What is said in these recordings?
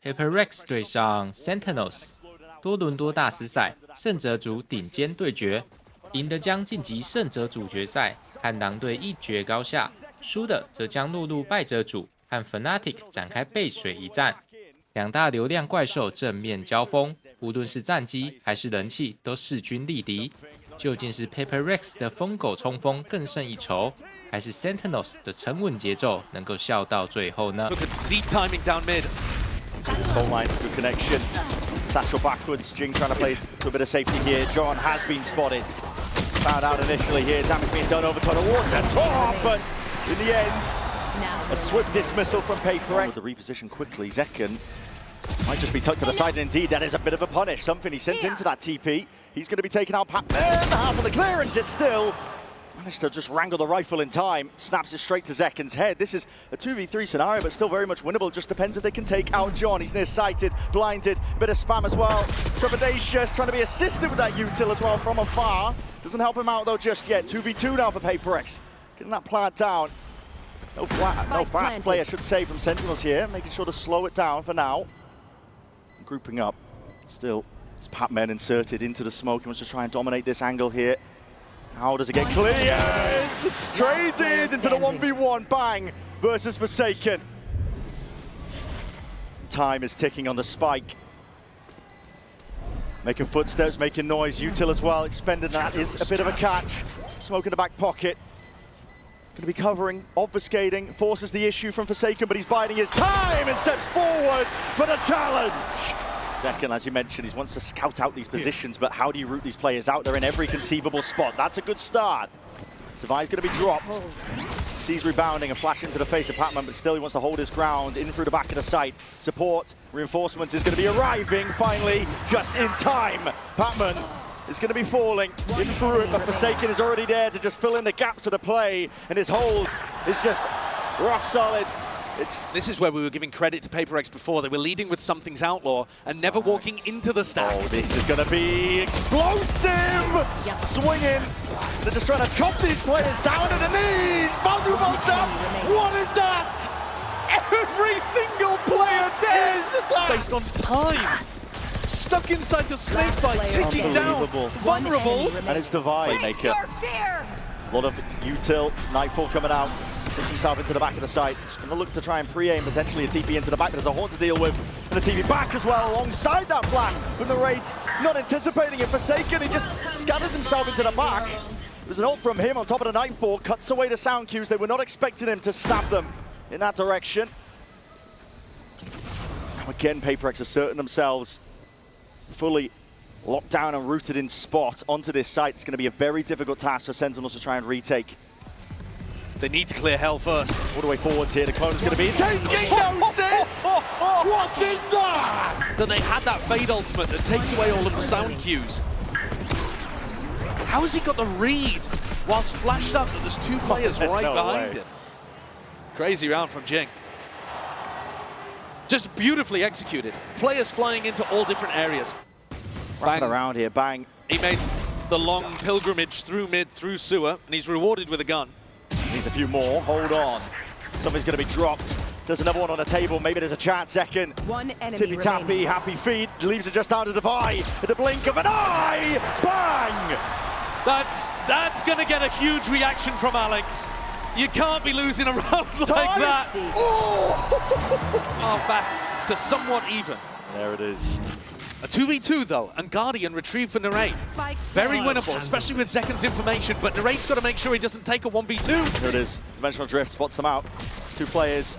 Paper Rex 對上 Sentinels 多倫多大師賽勝者組頂尖對決，贏的將晉級勝者組決賽，和狼隊一決高下；輸的則將落入敗者組，和 Fnatic 展開背水一戰。兩大流量怪獸正面交鋒，無論是戰績還是人氣，都勢均力敵。究竟是 Paper Rex 的瘋狗衝鋒更勝一籌，還是 Sentinels 的沉穩節奏能夠笑到最後呢？ Phone line, good connection. Satchel backwards, Jing trying to play to a bit of safety here. John has been spotted. Found out initially here, damage being done over tunnel water. Top, but in the end, a swift dismissal from Paper Rex. The reposition quickly, Zekken might just be tucked to the side, and indeed that is a bit of a punish. Something he sent into that TP. He's going to be taking out Patman. Half of the clearance, it's still managed to just wrangle the rifle in time, snaps it straight to Zekken's head. This is a 2v3 scenario, but still very much winnable. Just depends if they can take out John. He's near-sighted, blinded, bit of spam as well. Trepidatious trying to be assisted with that util as well from afar. Doesn't help him out though just yet. 2v2 now for Paper Rex. Getting that plant down. No fast play, I should say, from Sentinels here. Making sure to slow it down for now. Grouping up. Still, it's Patman inserted into the smoke. He wants to try and dominate this angle here. How does it get cleared? Traded into the 1v1, bang, versus Forsaken. Time is ticking on the spike. Making footsteps, making noise, util as well, expended. That is a bit of a catch. Smoke in the back pocket. Going to be covering, obfuscating, forces the issue from Forsaken, but he's biding his time and steps forward for the challenge. Zekken, as you mentioned, he wants to scout out these positions, but how do you root these players out? They're in every conceivable spot. That's a good start. Devi's going to be dropped. Sees rebounding and flash into the face of Patman, but still he wants to hold his ground in through the back of the site. Support, reinforcements is going to be arriving finally, just in time. Patman is going to be falling in through it, but Forsaken is already there to just fill in the gaps of the play, and his hold is just rock solid. This is where we were giving credit to Paper Rex before. They were leading with Something's Outlaw and never walking into the stack. Oh, this is going to be explosive! Yep. Swinging. They're just trying to chop these players down to the knees. Vulnerable dump. What is that? Every single player is that! Based on time. Stuck inside the snake bite, ticking down. Vulnerable. And it's Devi. Maker. A lot of util. Nightfall coming out. Sticks himself into the back of the site. He's going to look to try and pre-aim potentially a TP into the back, but there's a Horde to deal with. And a TP back as well alongside that flash. With the Raids not anticipating it. Forsaken, he just scattered himself into the back. It was an ult from him on top of the Nightfall. Cuts away the sound cues. They were not expecting him to stab them in that direction. Now again, Paper Rex asserting themselves fully locked down and rooted in spot onto this site. It's going to be a very difficult task for Sentinels to try and retake. They need to clear hell first. All the way forwards here, the clone is going to be taking notice! What is that? Then they had that Fade ultimate that takes away all of the sound cues. How has he got the read whilst flashed up that there's two players right behind him? Crazy round from Jing. Just beautifully executed. Players flying into all different areas. Bang around here, bang. He made the long pilgrimage through mid, through sewer, and he's rewarded with a gun. Needs a few more, hold on. Something's going to be dropped. There's another one on the table, maybe there's a chance. Zekken, tippy-tappy, happy feet, leaves it just down to Devi. At the blink of an eye, bang! That's going to get a huge reaction from Alex. You can't be losing a round like that. Oh! Back to somewhat even. There it is. A 2v2 though, and Guardian retrieved for Narrate. Very winnable, especially with Zekken's information, but Narate's got to make sure he doesn't take a 1v2. Here it is. Dimensional Drift spots them out. It's two players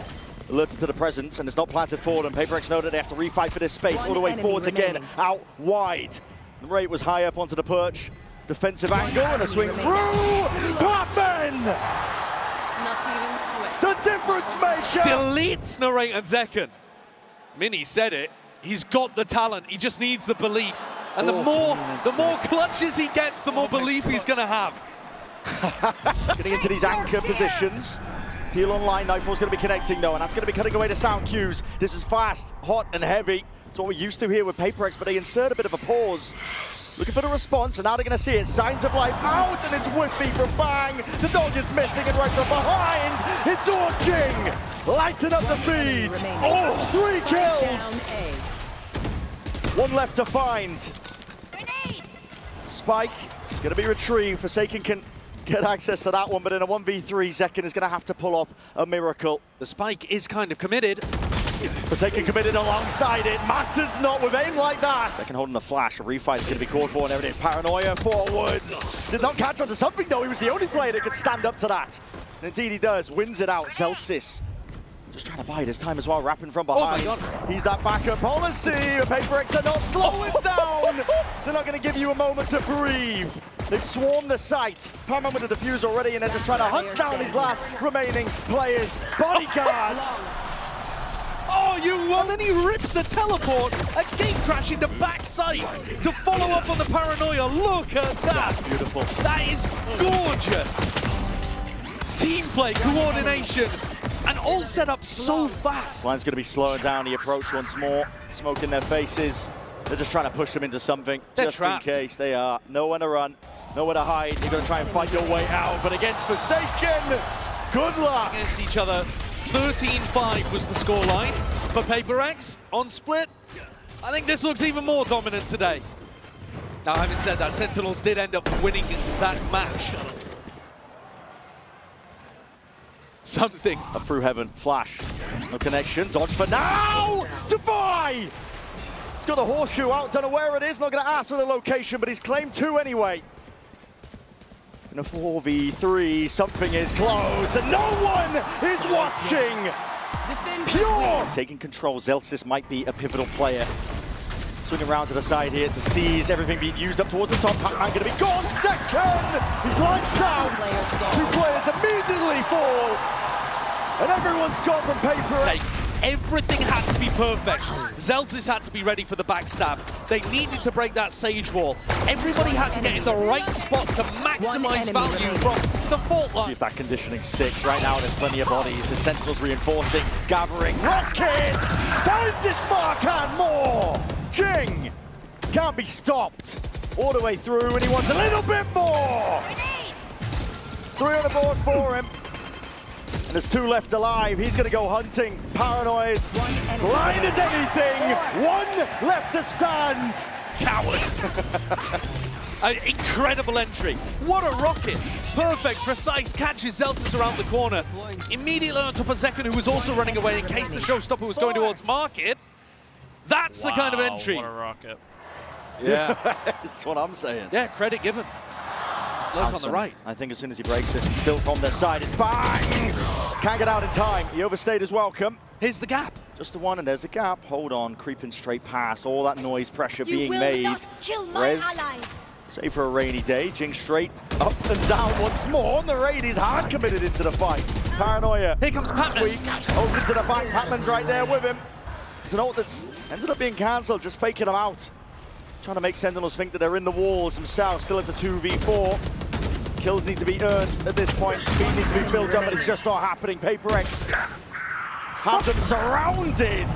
alerted to the presence, and it's not planted for them. Paper Rex know that they have to refight for this space. All the way forwards again, out wide. Narate was high up onto the perch. Defensive angle and a swing through. Patman! The difference maker! Deletes Narate and Zekken. Mini said it. He's got the talent, he just needs the belief. And the more clutches he gets, the more belief he's gonna have. Getting into these anchor positions. Heal online, Nightfall's gonna be connecting though, and that's gonna be cutting away the sound cues. This is fast, hot, and heavy. It's what we're used to here with Paper Rex, but they insert a bit of a pause. Looking for the response, and now they're gonna see it. Signs of life out, and it's Whiffy from Bang. The dog is missing, and right from behind, it's Orching. lighten up the feed. Oh, 3 kills. One left to find. Spike gonna be retrieved. Forsaken can get access to that one, but in a 1v3, Zekken is gonna have to pull off a miracle. The Spike is kind of committed. Forsaken committed alongside it. Matters not with aim like that. Zekken holding the flash. A refight is going to be called for, and there it is. Paranoia forwards. Did not catch onto something, though. He was the only player that could stand up to that. And indeed he does. Wins it out. Zelsis just trying to bide his time as well, wrapping from behind. Oh my God. He's that backup policy. Paper X are not slowing down. They're not going to give you a moment to breathe. They've swarmed the site. Pac-Man with the defuse already, and they're just trying to hunt down his last remaining players. Bodyguards. Oh, and then he rips a teleport, a gate crash into backside to follow up on the Paranoia. Look at that. That's beautiful. That is gorgeous. Team play, coordination, and all set up so fast. Line's going to be slowing down the approach once more. Smoke in their faces. They're just trying to push them into something. They're just trapped. In case they are. Nowhere to run, nowhere to hide. You're going to try and fight your way out, but against Forsaken, good luck. Against each other. 13-5 was the scoreline for Paper X on Split. I think this looks even more dominant today. Now, having said that, Sentinels did end up winning that match. Something. Up through heaven, flash. No connection, dodge for now! Defy! He's got the horseshoe out, don't know where it is, not going to ask for the location, but he's claimed 2 anyway. In a 4v3, something is close, and no one is watching! Pure! Taking control, Zelsis might be a pivotal player. Swinging around to the side here to seize everything being used up towards the top. Pac-Man going to be gone, second! He's lights out! 2 players immediately fall! And everyone's gone from Paper. Everything had to be perfect. Zelsis had to be ready for the backstab. They needed to break that Sage wall. Everybody had to get in the right spot to maximize value from the fault line. See if that conditioning sticks. Right now there's plenty of bodies and Sentinels reinforcing, gathering. Rocket finds its mark and more. Jing can't be stopped all the way through, and he wants a little bit more. 3 on the board for him. And there's 2 left alive. He's going to go hunting. Paranoid. Blind as anything. 1 left to stand. Coward. An incredible entry. What a rocket. Perfect, precise, catches Zelsis around the corner. Immediately on top of Zekken, who was also running away in case the showstopper was going towards Market. That's the kind of entry. What a rocket. Yeah, that's what I'm saying. Yeah, credit given. Left on the right. I think as soon as he breaks this and still from their side, it's bang! Can't get out in time. He overstayed his welcome. Here's the gap. Just the one, and there's the gap. Hold on, creeping straight past. All that noise pressure being made. Not kill my allies. Save for a rainy day. Jing straight up and down once more. And the raid is hard committed into the fight. Paranoia. Here comes Pac-Man. Squeaks. Holds into the back. Pac-Man's right there with him. It's an ult that's ended up being cancelled, just faking him out. Trying to make Sentinels think that they're in the walls themselves. Still it's a 2v4. Kills need to be earned at this point. Speed needs to be built up, but it's just not happening. Paper X have them surrounded.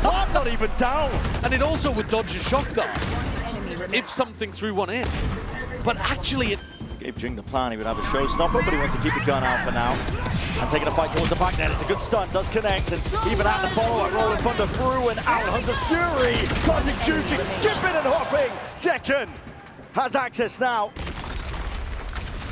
I'm not even down. And it also would dodge a shock dart if something threw one in. But actually, it Gave Jing the plan. He would have a showstopper, but he wants to keep the gun out for now. And taking a fight towards the back net. It's a good stun. Does connect. And even at the follow-up, rolling Thunder through and out. Hunter's Fury. Cosmic juking, skipping and hopping. Zekken has access now.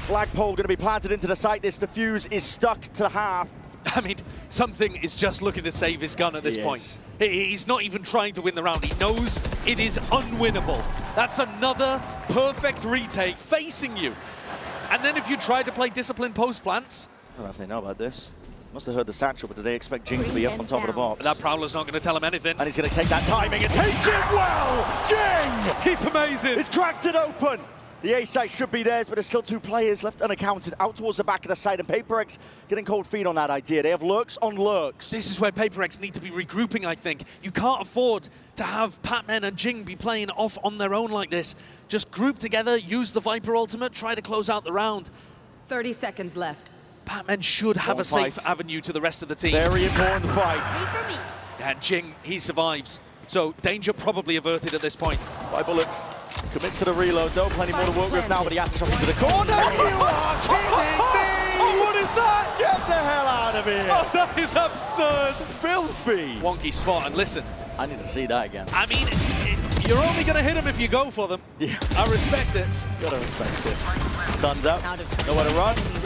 Flagpole going to be planted into the site. This defuse is stuck to half. I mean, something is just looking to save his gun at this point. He's not even trying to win the round. He knows it is unwinnable. That's another perfect retake facing you. And then if you try to play disciplined post-plants... I don't know if they know about this. Must have heard the satchel, but did they expect Jing to be up on top of the box? That Prowler's not going to tell him anything. And he's going to take that timing and take it well! Jing! He's amazing! He's cracked it open! The A site should be theirs, but there's still 2 players left unaccounted out towards the back of the site, and Paper X getting cold feet on that idea. They have lurks on lurks. This is where Paper X need to be regrouping, I think. You can't afford to have Pac-Man and Jing be playing off on their own like this. Just group together, use the Viper ultimate, try to close out the round. 30 seconds left. Pac-Man should have a safe avenue to the rest of the team. Very important fight. And Jing, he survives. So danger probably averted at this point. 5 bullets. Commits to the reload, though. Plenty more to work with now, but he has to drop into the corner. You are kidding me! Oh, what is that? Get the hell out out of here. Oh, that is absurd. Filthy. Wonky spot, and listen, I need to see that again. I mean, you're only going to hit them if you go for them. Yeah. I respect it. Gotta respect it. Stunned up. Out of Nowhere to run. Spike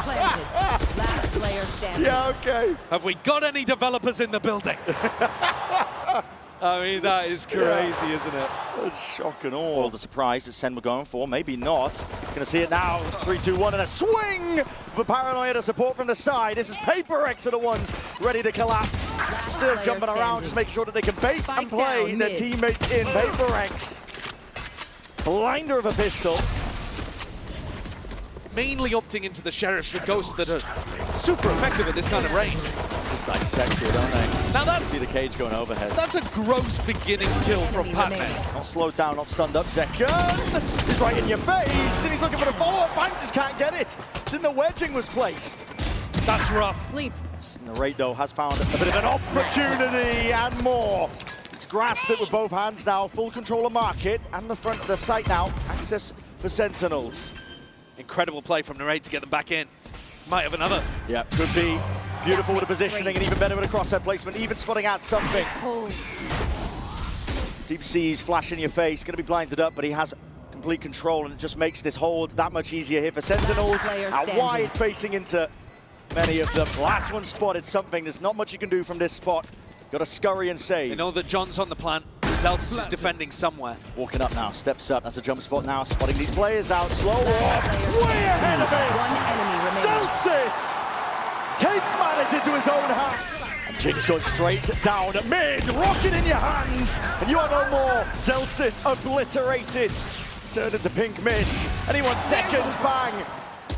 planted. Last player standing. Yeah, okay. Have we got any developers in the building? I mean, that is crazy, isn't it? Shock and awe. The surprise that Sen were going for, maybe not. Gonna see it now. 3, 2, 1, and a swing for Paranoia to support from the side. This is Paper Rex are the ones ready to collapse. Still jumping around, just making sure that they can bait and play their teammates in. Paper Rex. Blinder of a pistol. Mainly opting into the Sheriffs, the Ghosts that are super effective at this kind of range. Just dissect it, don't they? Now that's See the cage going overhead. a gross beginning kill from Pac-Man. Not slowed down, not stunned up. Zekken is right in your face, and he's looking for the follow-up. Bang just can't get it. Then the wedging was placed. That's rough. Sleep. Narrate, though, has found a bit of an opportunity and more. It's grasped it with both hands now. Full control of market and the front of the site now. Access for Sentinels. Incredible play from Narrate to get them back in. Might have another. Yeah, could be. Beautiful with the positioning and even better with a crosshair placement, even spotting out something. Pull. Deep Seas flash in your face, going to be blinded up, but he has complete control and it just makes this hold that much easier here for Sentinels. Out wide, facing into many of them. Last one spotted something. There's not much you can do from this spot. Got to scurry and save. They know that John's on the plant. Celsius is defending somewhere. Walking up now, steps up. That's a jump spot now. Spotting these players out. Slow walk. Way ahead of One enemy it. remaining. Celsius takes matters into his own hands. And Jinx goes straight down mid. Rocket in your hands. And you are no more. Celsius obliterated. Turned into pink mist. Anyone seconds, bang.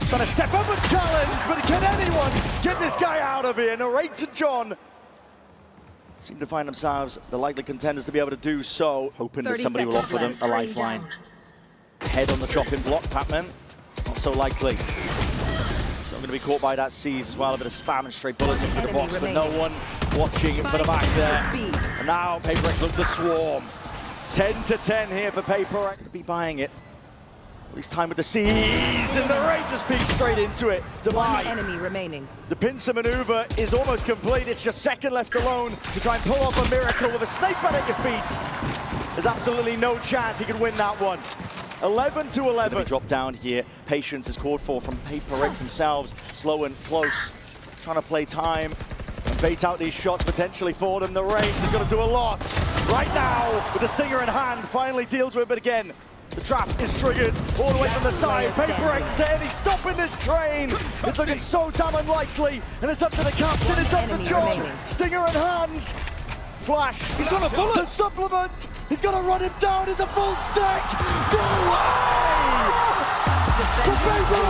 Trying to step up and challenge, but can anyone get this guy out of here? Narrate and John seem to find themselves the likely contenders to be able to do so, hoping that somebody will offer them a lifeline. Head on the chopping block, Pac-Man. Not so likely. So I'm going to be caught by that seize as well. A bit of spam and straight bullets into the box, but no one watching for the back there. And now Paper Rex looks the swarm. 10 to 10 here for Paper Rex. Going to be buying it. At least time with the seize, and the raid just peeks straight into it. One enemy remaining. The pincer maneuver is almost complete. It's just second left alone to try and pull off a miracle with a snake bat at your feet. There's absolutely no chance he could win that one. 11 to 11. Drop down here. Patience is called for from Paper Rex themselves. Slow and close, trying to play time and bait out these shots potentially for them. The range is going to do a lot. Right now, with the stinger in hand, finally deals with it again. The trap is triggered all the way from the side. Paper Rex is there, and he's stopping this train. It's looking so damn unlikely, and it's up to the captain, it's up to John. Stinger in hand. Flash, he's got a bullet to supplement. He's going to run him down. It's a full stack. For Paper